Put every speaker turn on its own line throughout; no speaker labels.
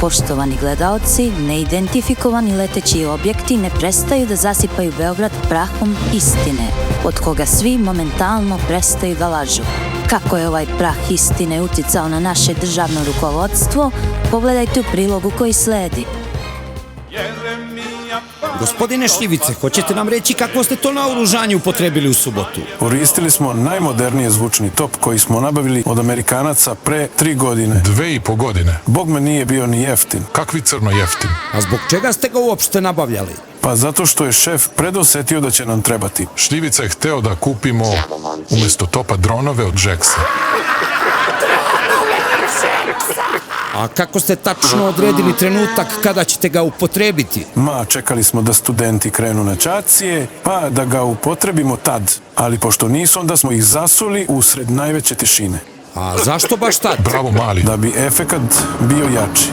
Poštovani gledaoci, neidentifikovani leteći objekti ne prestaju da zasipaju Beograd prahom istine, od koga svi momentalno prestaju da lažu. Kako je ovaj prah istine uticao na naše državno rukovodstvo, pogledajte u prilogu koji sledi.
Gospodine Šljivice, hoćete nam reći kako ste to naoružanje upotrebili u subotu?
Koristili smo najmodernije zvučni top koji smo nabavili od Amerikanaca pre 3 godine.
2,5 godine.
Bog me nije bio ni jeftin.
Kakvi crno jeftin?
A zbog čega ste ga uopšte nabavljali?
Pa zato što je šef predosetio da će nam trebati.
Šljivica je hteo da kupimo umjesto topa dronove od Jacksa.
A kako ste tačno odredili trenutak kada ćete ga upotrebiti?
Čekali smo da studenti krenu na čacije, pa da ga upotrebimo tad. Ali pošto nisu, onda smo ih zasuli usred najveće tišine.
A zašto baš tad?
Bravo, mali.
Da bi efekat bio jači.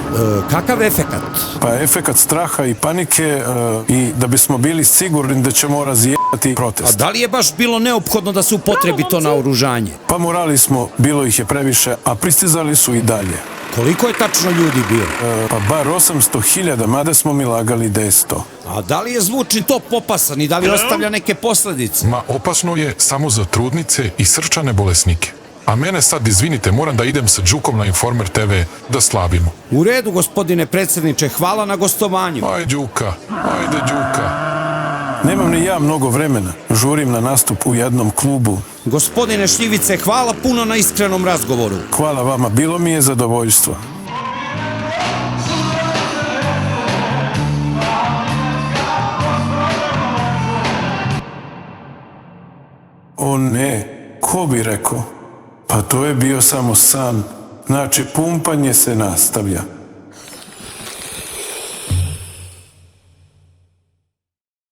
Kakav efekat?
Pa efekat straha i panike i da bismo bili sigurni da ćemo razjebati protest.
A da li je baš bilo neophodno da se upotrebi to naoružanje?
Pa morali smo, bilo ih je previše, a pristizali su i dalje.
Koliko je tačno ljudi bilo?
Pa bar 800.000, mada smo mi lagali da je 100.
A da li je zvučni top opasan i da li ostavlja neke posledice?
Opasno je samo za trudnice i srčane bolesnike. A mene sad, izvinite, moram da idem sa Đukom na Informer TV da slavimo.
U redu, gospodine predsjedniče, hvala na gostovanju.
Ajde, Đuka, ajde, Đuka.
Nemam ni ja mnogo vremena. Žurim na nastup u jednom klubu.
Gospodine Šljivice, hvala puno na iskrenom razgovoru.
Hvala vama, bilo mi je zadovoljstvo. O ne, ko bi rekao? Pa to je bio samo san. Znači, pumpanje se nastavlja.